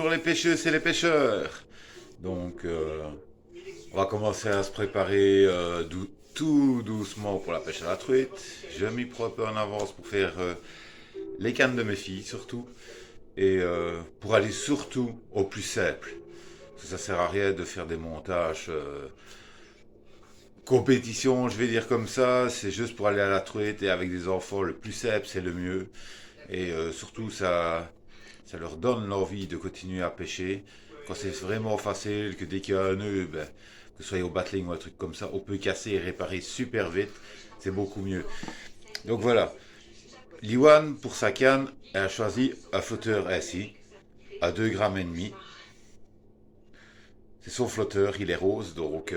Bonjour les pêcheuses et les pêcheurs. Donc, on va commencer à se préparer tout doucement pour la pêche à la truite. Je m'y prends un peu en avance pour faire les cannes de mes filles surtout. Et pour aller surtout au plus simple. Parce que ça sert à rien de faire des montages compétition, je vais dire comme ça. C'est juste pour aller à la truite et avec des enfants, le plus simple c'est le mieux. Et surtout ça leur donne l'envie de continuer à pêcher. Quand c'est vraiment facile, que dès qu'il y a un nœud, ben, que ce soit au battling ou un truc comme ça, on peut casser et réparer super vite. C'est beaucoup mieux. Donc voilà. Liwan, pour sa canne, elle a choisi un flotteur ainsi, à 2 grammes et demi. C'est son flotteur, il est rose, donc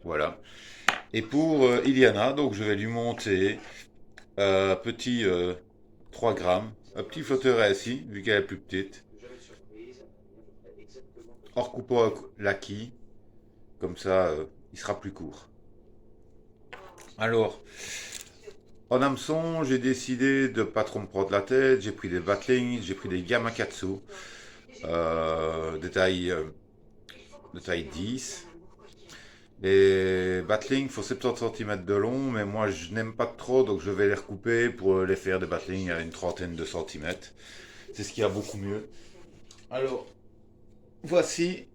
voilà. Et pour Iliana, donc je vais lui monter un petit 3 grammes, un petit flotteur ainsi, vu qu'elle est plus petite. Hors coupant la quille, comme ça il sera plus court. Alors, en hameçon, j'ai décidé de pas trop me prendre la tête. J'ai pris des batlings, j'ai pris des Gamakatsu, de taille 10. Les batlings font 70 cm de long, mais moi je n'aime pas trop, donc je vais les recouper pour les faire des batlings à une trentaine de centimètres. C'est ce qui a beaucoup mieux. Alors, voici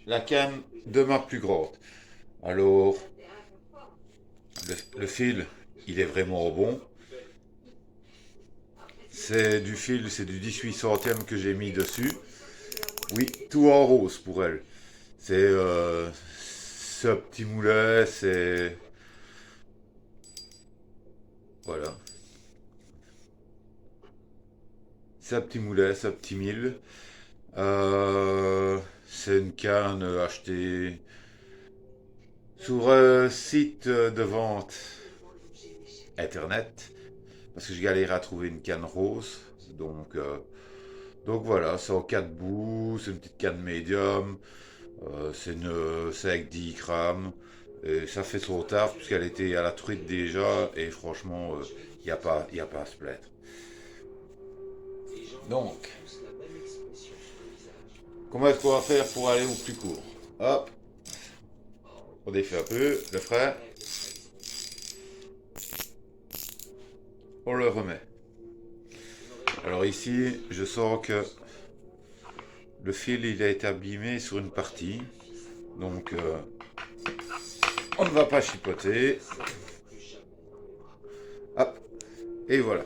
la canne de ma plus grande. Alors, le fil, il est vraiment bon. C'est du fil, c'est du 18 centièmes que j'ai mis dessus. Oui, tout en rose pour elle. C'est ce petit moulet, c'est... Voilà. C'est un petit moulet, c'est un petit mille. C'est une canne achetée sur un site de vente internet. Parce que je galérais à trouver une canne rose. Donc, donc voilà, c'est en 4 bouts, c'est une petite canne médium. C'est avec 10 grammes. Et ça fait son taf puisqu'elle était à la truite déjà. Et franchement, y a pas à se plaindre. Donc, comment est-ce qu'on va faire pour aller au plus court? Hop, on défait un peu le frein. On le remet. Alors ici, je sens que le fil il a été abîmé sur une partie. Donc, on ne va pas chipoter. Hop, et voilà.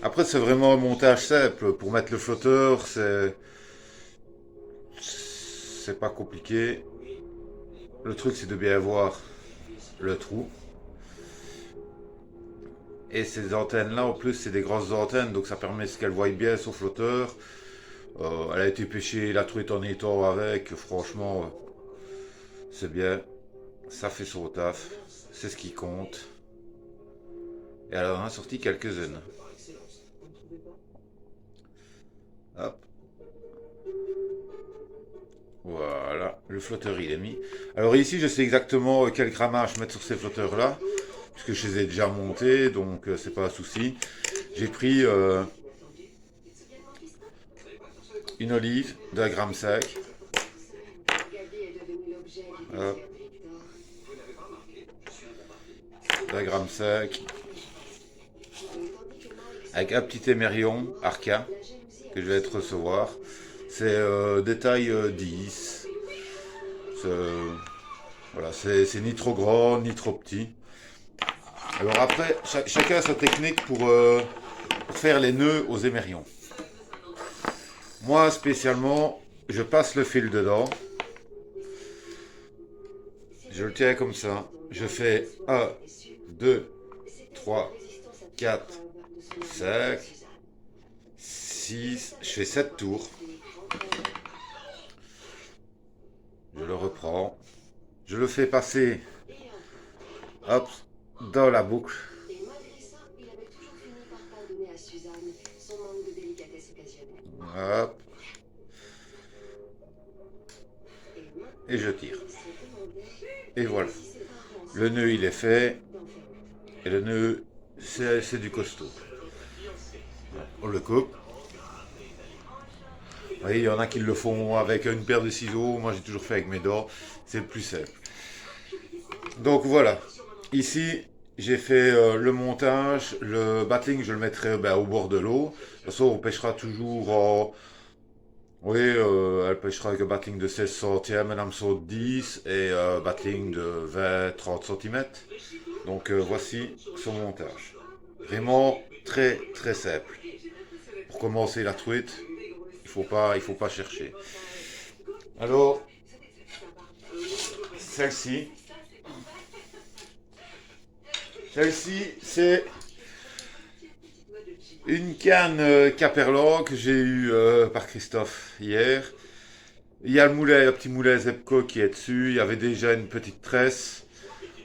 Après, c'est vraiment un montage simple. Pour mettre le flotteur, c'est pas compliqué. Le truc, c'est de bien voir le trou. Et ces antennes-là, en plus, c'est des grosses antennes, donc ça permet qu'elle voie bien son flotteur. Elle a été pêchée la truite en étang avec. Franchement, c'est bien. Ça fait son taf. C'est ce qui compte. Et elle en a sorti quelques-unes. Hop. Voilà, le flotteur il est mis. Alors ici je sais exactement quel grammage mettre sur ces flotteurs là, puisque je les ai déjà montés, donc c'est pas un souci. J'ai pris une olive d'un gramme sec. Hop, d'un gramme sec. Avec un petit émerion arca que je vais te recevoir. C'est détail 10. Voilà, c'est ni trop grand ni trop petit. Alors après, chacun a sa technique pour faire les nœuds aux émerions. Moi spécialement, je passe le fil dedans. Je le tiens comme ça. Je fais 1, 2, 3, 4, 5, 6. Je fais 7 tours. Je le reprends. Je le fais passer, hop, dans la boucle. Hop. Et je tire. Et voilà. Le nœud il est fait. Et le nœud c'est du costaud. On le coupe. Oui, il y en a qui le font avec une paire de ciseaux. Moi, j'ai toujours fait avec mes dents. C'est le plus simple. Donc voilà. Ici, j'ai fait le montage. Le battling, je le mettrai au bord de l'eau. De toute façon, on pêchera toujours en... Oui, elle pêchera avec un battling de 16 centièmes, un hameçon de 10 et battling de 20-30 centimètres. Donc voici son montage. Vraiment très très simple. Pour commencer la truite, il faut pas chercher. Alors, celle-ci, celle-ci, c'est une canne Caperlan que j'ai eue par Christophe hier. Il y a le moulet, le petit moulet Zepco qui est dessus. Il y avait déjà une petite tresse.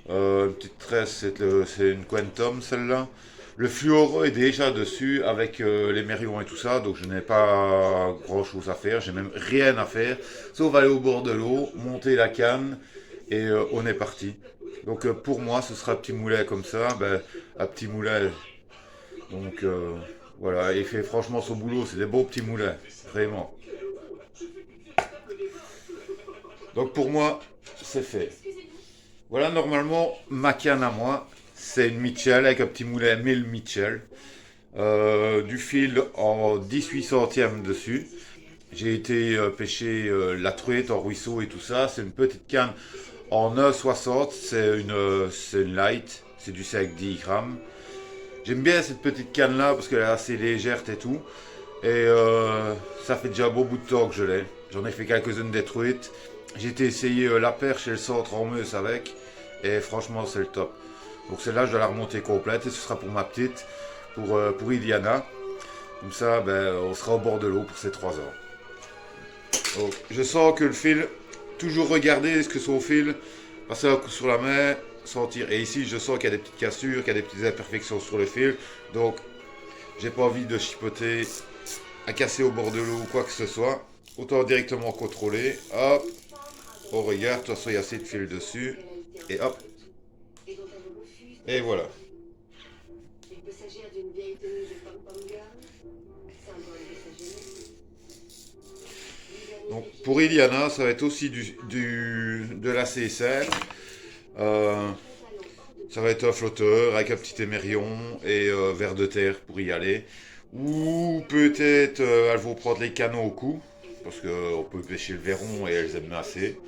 Une petite tresse, c'est une Quantum celle-là. Le fluoro est déjà dessus avec les mérions et tout ça, donc je n'ai pas grand chose à faire, j'ai même rien à faire, sauf aller au bord de l'eau, monter la canne et on est parti. Donc pour moi, ce sera un petit moulet comme ça, un petit moulet. Donc voilà, il fait franchement son boulot, c'est des beaux petits moulets, vraiment. Donc pour moi, c'est fait. Voilà, normalement, ma canne à moi, c'est une Mitchell avec un petit moulet 1000 Mitchell. Du fil en 18 centièmes dessus. J'ai été pêcher la truite en ruisseau et tout ça. C'est une petite canne en 1,60. C'est une light. C'est du 5 10 grammes. J'aime bien cette petite canne là parce qu'elle est assez légère et tout. Et ça fait déjà un beau bout de temps que je l'ai. J'en ai fait quelques-unes des truites. J'ai été essayer la perche et le centre en meuse avec. Et franchement, c'est le top. Donc celle-là, je dois la remonter complète. Et ce sera pour ma petite, pour Iliana. Comme ça, on sera au bord de l'eau pour ces 3 ans. Donc, je sens que le fil, toujours regarder ce que son fil, passer un coup sur la main, sentir. Et ici, je sens qu'il y a des petites cassures, qu'il y a des petites imperfections sur le fil. Donc, j'ai pas envie de chipoter, à casser au bord de l'eau ou quoi que ce soit. Autant directement contrôler. Hop, on regarde. De toute façon, il y a assez de fil dessus. Et hop. Et voilà. Donc pour Iliana, ça va être aussi de la C7. Euh, Ça va être un flotteur avec un petit émerion et ver de terre pour y aller. Ou peut-être elles vont prendre les canons au cou. Parce qu'on peut pêcher le verron et elles aiment assez.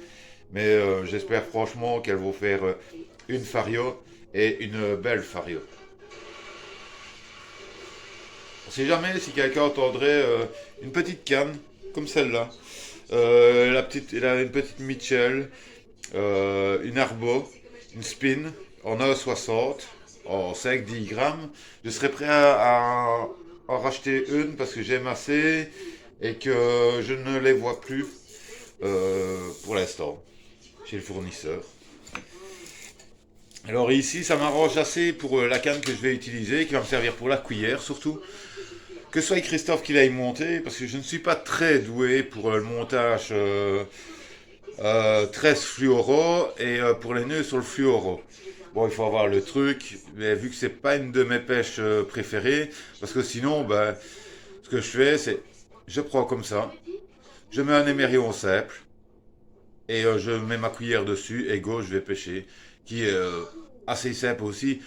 Mais j'espère franchement qu'elles vont faire une fario et une belle fario. On sait jamais si quelqu'un entendrait une petite canne comme celle-là. Elle a une petite Mitchell, une Arbo, une Spin en 1,60, en 5-10 grammes. Je serais prêt à en racheter une parce que j'aime assez et que je ne les vois plus pour l'instant chez le fournisseur. Alors ici, ça m'arrange assez pour la canne que je vais utiliser, qui va me servir pour la cuillère surtout. Que ce soit Christophe qui l'aille monter, parce que je ne suis pas très doué pour le montage 13 fluoro et pour les nœuds sur le fluoro. Bon, il faut avoir le truc, mais vu que c'est pas une de mes pêches préférées, parce que sinon, ce que je fais, c'est je prends comme ça, je mets un émerion simple et je mets ma cuillère dessus et go, je vais pêcher, qui est assez simple aussi.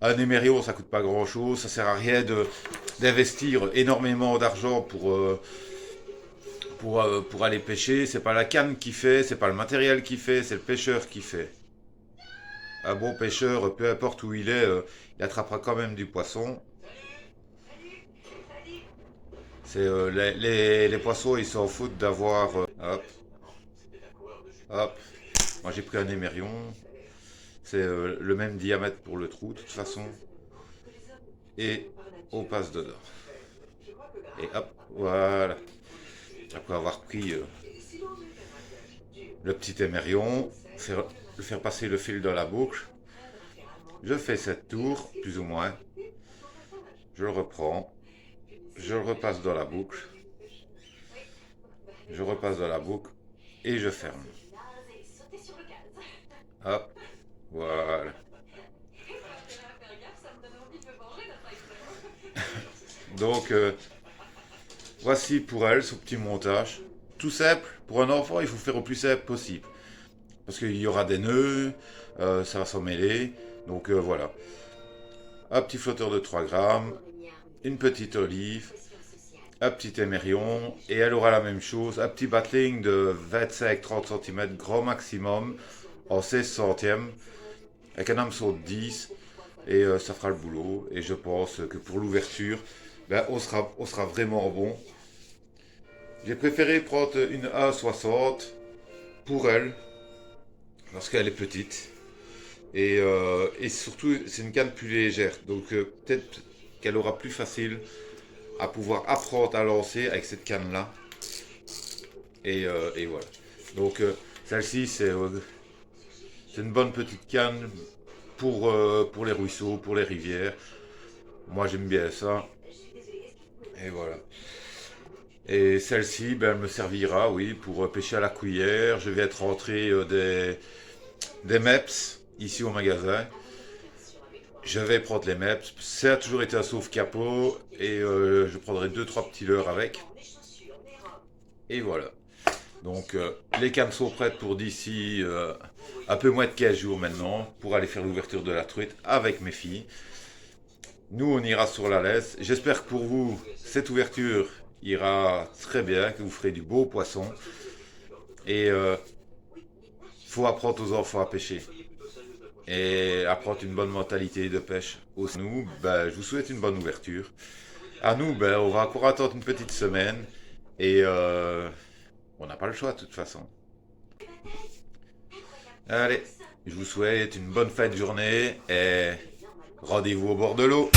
Un émerion, ça coûte pas grand chose, ça sert à rien d'investir énormément d'argent pour aller pêcher. C'est pas la canne qui fait, c'est pas le matériel qui fait, c'est le pêcheur qui fait. Un bon pêcheur, peu importe où il est, il attrapera quand même du poisson. C'est les poissons, ils s'en foutent d'avoir. Hop, hop. Moi j'ai pris un émerion. C'est le même diamètre pour le trou, de toute façon. Et on passe dedans. Et hop, voilà. Après avoir pris le petit émerion, le faire passer le fil dans la boucle. Je fais 7 tours, plus ou moins. Je le reprends. Je le repasse dans la boucle. Je repasse dans la boucle. Et je ferme. Hop, voilà. Donc, Voici pour elle son petit montage. Tout simple, pour un enfant, il faut faire au plus simple possible. Parce qu'il y aura des nœuds, ça va s'en mêler. Donc voilà. Un petit flotteur de 3 grammes, une petite olive, un petit émerion, et elle aura la même chose, un petit battling de 25-30 cm grand maximum en 16 centièmes, avec un hameçon de 10, et ça fera le boulot. Et je pense que pour l'ouverture, ben, on sera vraiment bon. J'ai préféré prendre une A60 pour elle, parce qu'elle est petite. Et surtout, c'est une canne plus légère. Donc peut-être qu'elle aura plus facile à pouvoir apprendre à lancer avec cette canne-là. Et voilà. Donc celle-ci, c'est une bonne petite canne pour les ruisseaux, pour les rivières. Moi, j'aime bien ça. Et voilà. Et celle-ci, ben, elle me servira, oui, pour pêcher à la cuillère. Je vais être rentré des MEPS ici au magasin. Je vais prendre les MEPS. Ça a toujours été un sauve-capot. Et je prendrai deux trois petits leurres avec. Et voilà. Donc les cannes sont prêtes pour d'ici un peu moins de 15 jours maintenant. Pour aller faire l'ouverture de la truite avec mes filles. Nous, on ira sur la laisse. J'espère que pour vous, cette ouverture ira très bien, que vous ferez du beau poisson. Et faut apprendre aux enfants à pêcher. Et apprendre une bonne mentalité de pêche. Aussi, nous, ben, je vous souhaite une bonne ouverture. À nous, ben, on va encore attendre une petite semaine. Et on n'a pas le choix de toute façon. Allez, je vous souhaite une bonne fin de journée et rendez-vous au bord de l'eau.